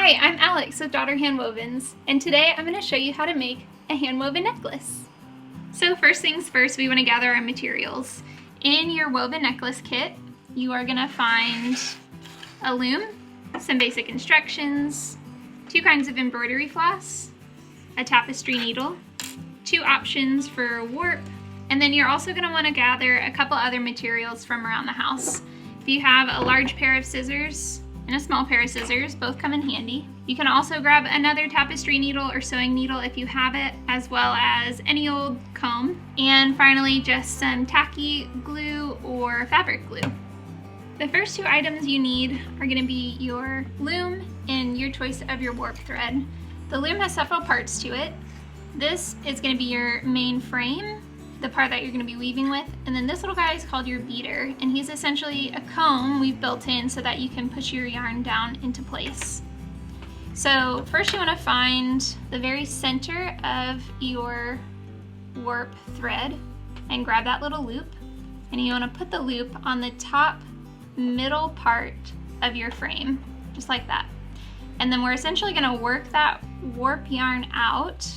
Hi, I'm Alex with Daughter Handwovens, and today I'm going to show you how to make a handwoven necklace. So first things first, we want to gather our materials. In your woven necklace kit, you are going to find a loom, some basic instructions, 2 kinds of embroidery floss, a tapestry needle, 2 options for warp, and then you're also going to want to gather a couple other materials from around the house. If you have a large pair of scissors and a small pair of scissors, both come in handy. You can also grab another tapestry needle or sewing needle if you have it, as well as any old comb. And finally, just some tacky glue or fabric glue. The first 2 items you need are going to be your loom and your choice of your warp thread. The loom has several parts to it. This is going to be your main frame, the part that you're going to be weaving with, and then this little guy is called your beater, and he's essentially a comb we've built in so that you can push your yarn down into place. So first you want to find the very center of your warp thread and grab that little loop, and you want to put the loop on the top middle part of your frame, just like that. And then we're essentially going to work that warp yarn out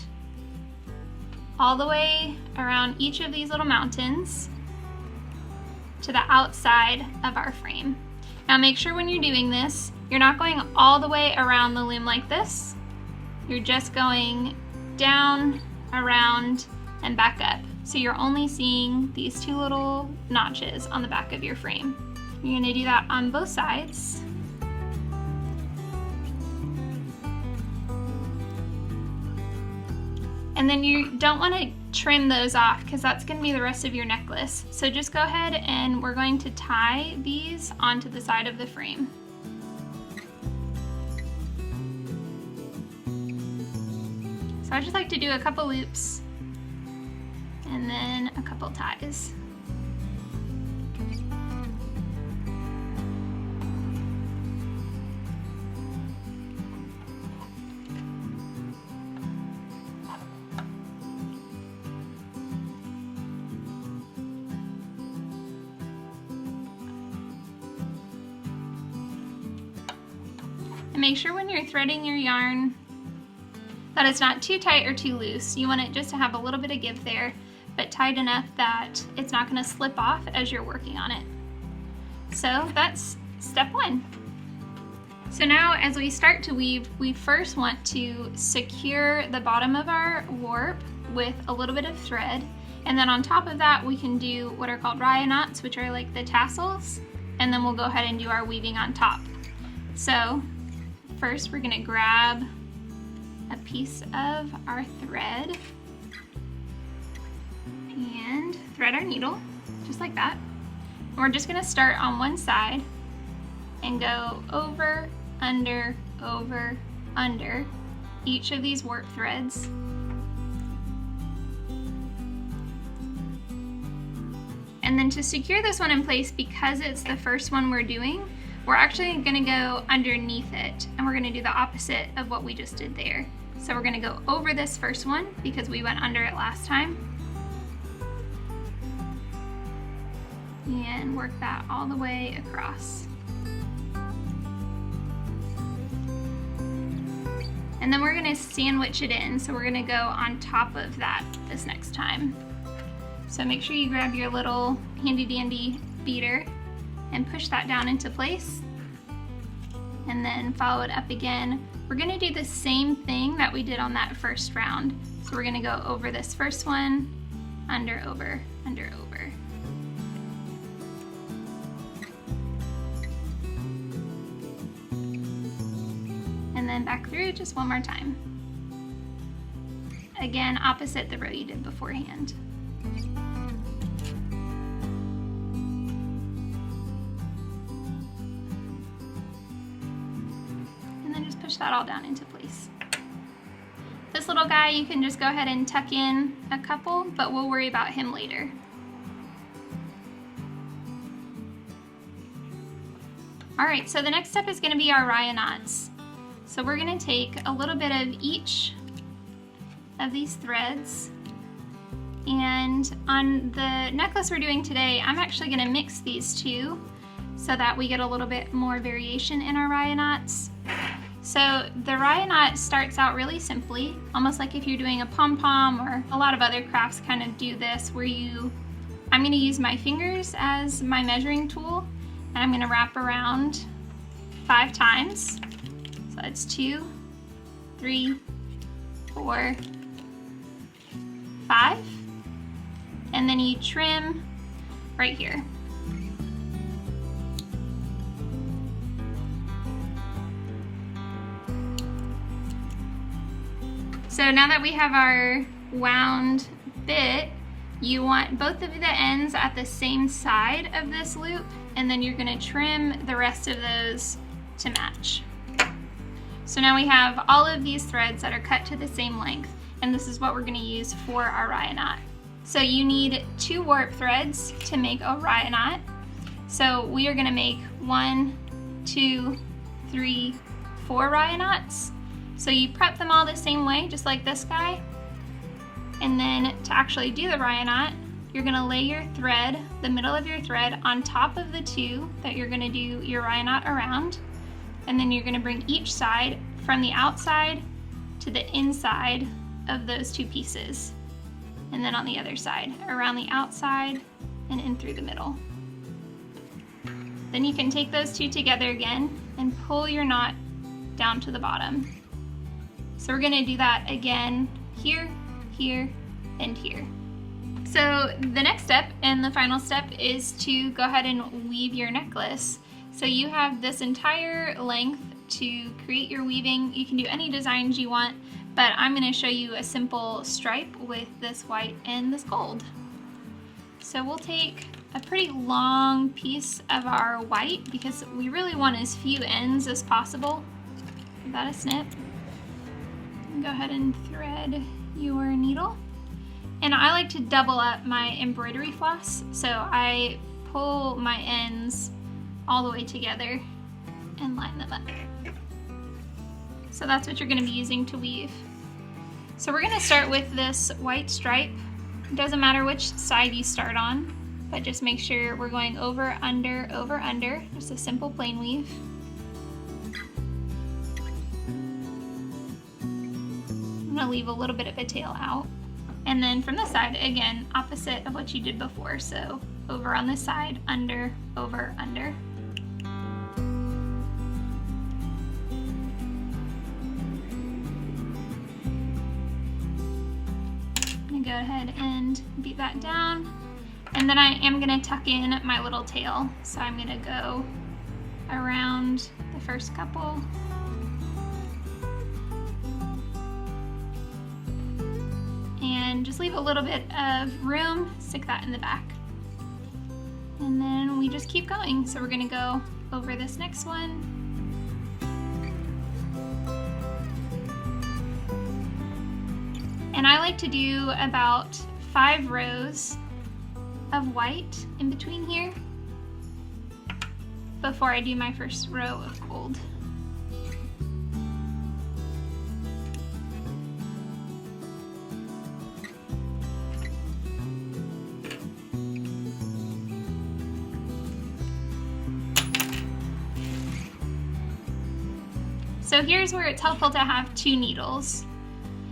all the way around each of these little mountains to the outside of our frame. Now make sure when you're doing this, you're not going all the way around the loom like this. You're just going down, around, and back up. So you're only seeing these 2 little notches on the back of your frame. You're gonna do that on both sides. And then you don't want to trim those off because that's going to be the rest of your necklace. So just go ahead and we're going to tie these onto the side of the frame. So I just like to do a couple loops and then a couple ties. And make sure when you're threading your yarn that it's not too tight or too loose. You want it just to have a little bit of give there, but tight enough that it's not going to slip off as you're working on it. So that's step 1. So now as we start to weave, we first want to secure the bottom of our warp with a little bit of thread, and then on top of that we can do what are called Rye Knots, which are like the tassels, and then we'll go ahead and do our weaving on top. So first we're going to grab a piece of our thread and thread our needle, just like that. And we're just going to start on one side and go over, under each of these warp threads. And then to secure this one in place, because it's the first one we're doing, we're actually going to go underneath it, and we're going to do the opposite of what we just did there. So we're going to go over this first one because we went under it last time, and work that all the way across. And then we're going to sandwich it in, so we're going to go on top of that this next time. So make sure you grab your little handy dandy beater and push that down into place, and then follow it up again. We're going to do the same thing that we did on that first round. So we're going to go over this first one, under, over, under, over. And then back through just one more time. Again, opposite the row you did beforehand. Push that all down into place. This little guy you can just go ahead and tuck in a couple, but we'll worry about him later. Alright, so the next step is going to be our Rye Knots. So we're going to take a little bit of each of these threads, and on the necklace we're doing today, I'm actually going to mix these 2 so that we get a little bit more variation in our Rye Knots. So the Rye knot starts out really simply, almost like if you're doing a pom-pom, or a lot of other crafts kind of do this, where I'm going to use my fingers as my measuring tool, and I'm going to wrap around 5 times. So that's 2, 3, 4, 5, and then you trim right here. So now that we have our wound bit, you want both of the ends at the same side of this loop, and then you're going to trim the rest of those to match. So now we have all of these threads that are cut to the same length, and this is what we're going to use for our Rye knot. So you need 2 warp threads to make a Rye knot. So we are going to make 1, 2, 3, 4 Rye knots. So you prep them all the same way, just like this guy. And then to actually do the Rye knot, you're gonna lay your thread, the middle of your thread, on top of the 2 that you're gonna do your Rye knot around. And then you're gonna bring each side from the outside to the inside of those 2 pieces. And then on the other side, around the outside and in through the middle. Then you can take those 2 together again and pull your knot down to the bottom. So we're gonna do that again here, here, and here. So the next step and the final step is to go ahead and weave your necklace. So you have this entire length to create your weaving. You can do any designs you want, but I'm gonna show you a simple stripe with this white and this gold. So we'll take a pretty long piece of our white, because we really want as few ends as possible. Give that a snip. Go ahead and thread your needle. And I like to double up my embroidery floss, so I pull my ends all the way together and line them up. So that's what you're going to be using to weave. So we're going to start with this white stripe. It doesn't matter which side you start on, but just make sure we're going over, under, just a simple plain weave. Leave a little bit of a tail out, and then from this side, again, opposite of what you did before. So over on this side, under, over, under. I'm gonna go ahead and beat that down, and then I am gonna tuck in my little tail. So I'm gonna go around the first couple. And just leave a little bit of room, stick that in the back. And then we just keep going. So we're gonna go over this next one. And I like to do about 5 rows of white in between here before I do my first row of gold. So here's where it's helpful to have 2 needles.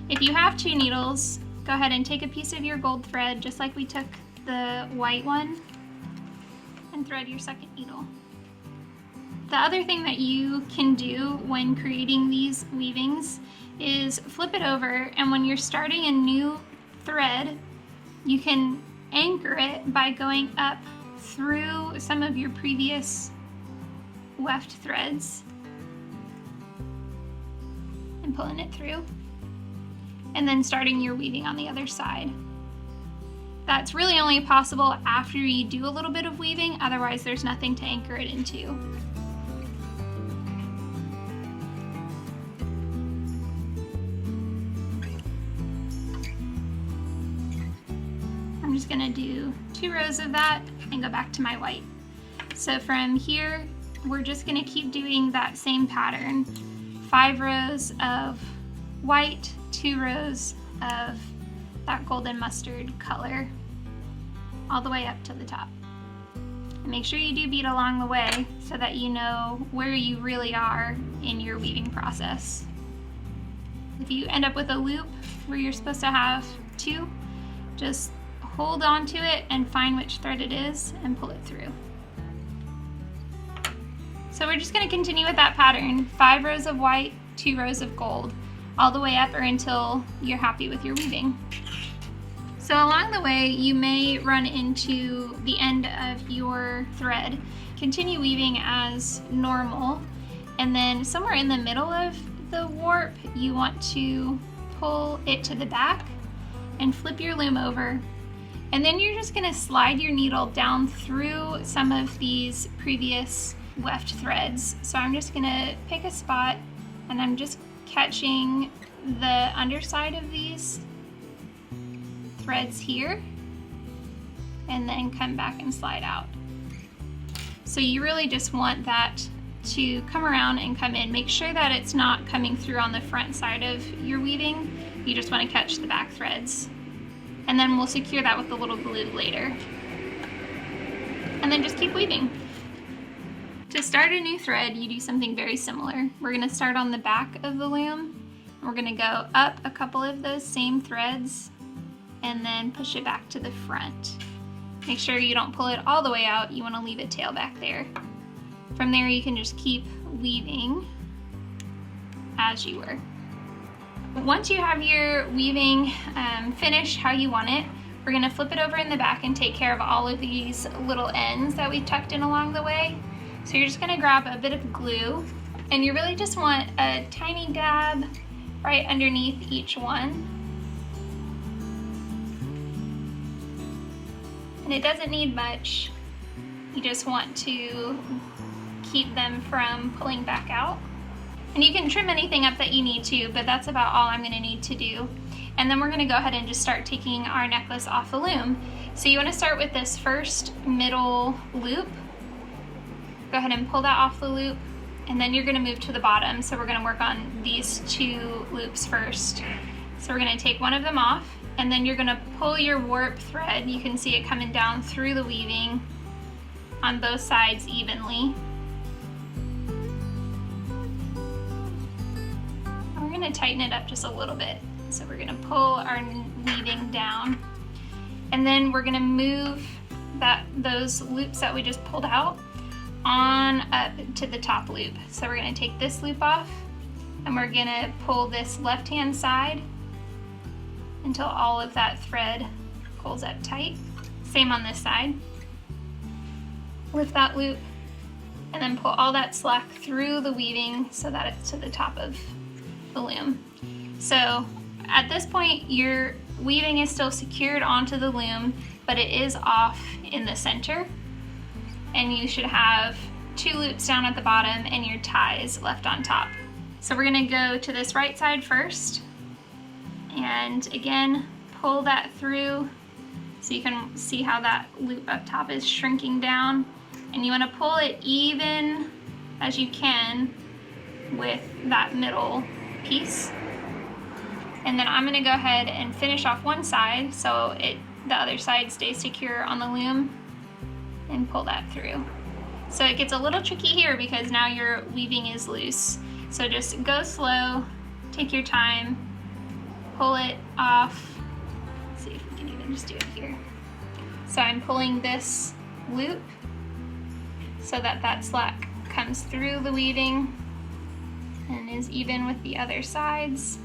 If you have 2 needles, go ahead and take a piece of your gold thread, just like we took the white one, and thread your second needle. The other thing that you can do when creating these weavings is flip it over, and when you're starting a new thread, you can anchor it by going up through some of your previous weft threads and pulling it through, and then starting your weaving on the other side. That's really only possible after you do a little bit of weaving, otherwise there's nothing to anchor it into. I'm just gonna do 2 rows of that and go back to my white. So from here, we're just gonna keep doing that same pattern. 5 rows of white, 2 rows of that golden mustard color, all the way up to the top. Make sure you do bead along the way so that you know where you really are in your weaving process. If you end up with a loop where you're supposed to have 2, just hold on to it and find which thread it is and pull it through. So we're just going to continue with that pattern, 5 rows of white, 2 rows of gold, all the way up or until you're happy with your weaving. So along the way, you may run into the end of your thread. Continue weaving as normal, and then somewhere in the middle of the warp, you want to pull it to the back and flip your loom over. And then you're just gonna slide your needle down through some of these previous weft threads. So I'm just gonna pick a spot and I'm just catching the underside of these threads here and then come back and slide out. So you really just want that to come around and come in. Make sure that it's not coming through on the front side of your weaving. You just want to catch the back threads. And then we'll secure that with a little glue later. And then just keep weaving. To start a new thread, you do something very similar. We're going to start on the back of the loom. We're going to go up a couple of those same threads and then push it back to the front. Make sure you don't pull it all the way out. You want to leave a tail back there. From there, you can just keep weaving as you were. Once you have your weaving finished how you want it, we're going to flip it over in the back and take care of all of these little ends that we tucked in along the way. So you're just going to grab a bit of glue, and you really just want a tiny dab right underneath each one. And it doesn't need much. You just want to keep them from pulling back out. And you can trim anything up that you need to, but that's about all I'm gonna need to do. And then we're gonna go ahead and just start taking our necklace off the loom. So you wanna start with this first middle loop. Go ahead and pull that off the loop, and then you're gonna move to the bottom. So we're gonna work on these 2 loops first. So we're gonna take one of them off, and then you're gonna pull your warp thread. You can see it coming down through the weaving on both sides evenly. And we're gonna tighten it up just a little bit. So we're gonna pull our weaving down, and then we're gonna move those loops that we just pulled out on up to the top loop. So we're gonna take this loop off, and we're gonna pull this left-hand side until all of that thread pulls up tight. Same on this side. Lift that loop and then pull all that slack through the weaving so that it's to the top of the loom. So at this point, your weaving is still secured onto the loom, but it is off in the center, and you should have 2 loops down at the bottom and your ties left on top. So we're gonna go to this right side first, and again, pull that through so you can see how that loop up top is shrinking down, and you want to pull it even as you can with that middle piece. And then I'm going to go ahead and finish off one side so the other side stays secure on the loom, and pull that through. So it gets a little tricky here because now your weaving is loose. So just go slow, take your time, pull it off. Let's see if we can even just do it here. So I'm pulling this loop so that that slack comes through the weaving and is even with the other sides,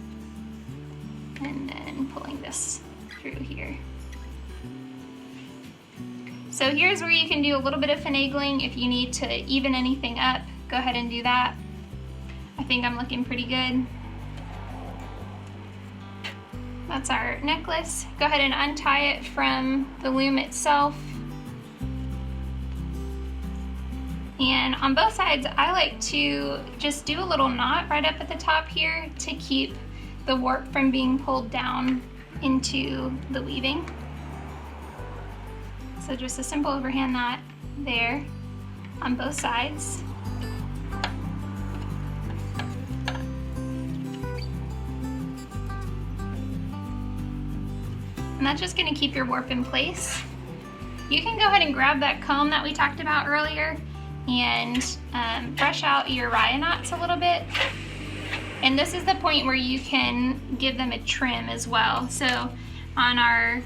and then pulling this through here. So here's where you can do a little bit of finagling. If you need to even anything up, go ahead and do that. I think I'm looking pretty good. That's our necklace. Go ahead and untie it from the loom itself. And on both sides, I like to just do a little knot right up at the top here to keep the warp from being pulled down into the weaving. So just a simple overhand knot there on both sides. And that's just going to keep your warp in place. You can go ahead and grab that comb that we talked about earlier and brush out your Rye knots a little bit. And this is the point where you can give them a trim as well. So on our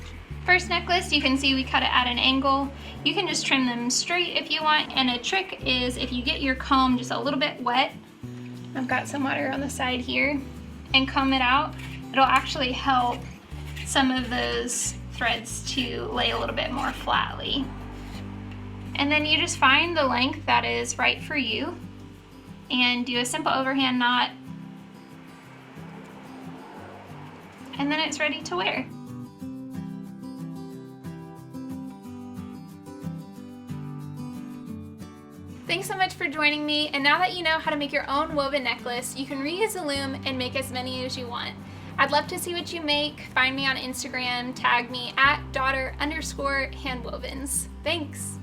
first necklace, you can see we cut it at an angle. You can just trim them straight if you want. And a trick is if you get your comb just a little bit wet, I've got some water on the side here, and comb it out, it'll actually help some of those threads to lay a little bit more flatly. And then you just find the length that is right for you and do a simple overhand knot, and then it's ready to wear. Thanks so much for joining me, and now that you know how to make your own woven necklace, you can reuse the loom and make as many as you want. I'd love to see what you make. Find me on Instagram, tag me at daughter_handwovens. Thanks!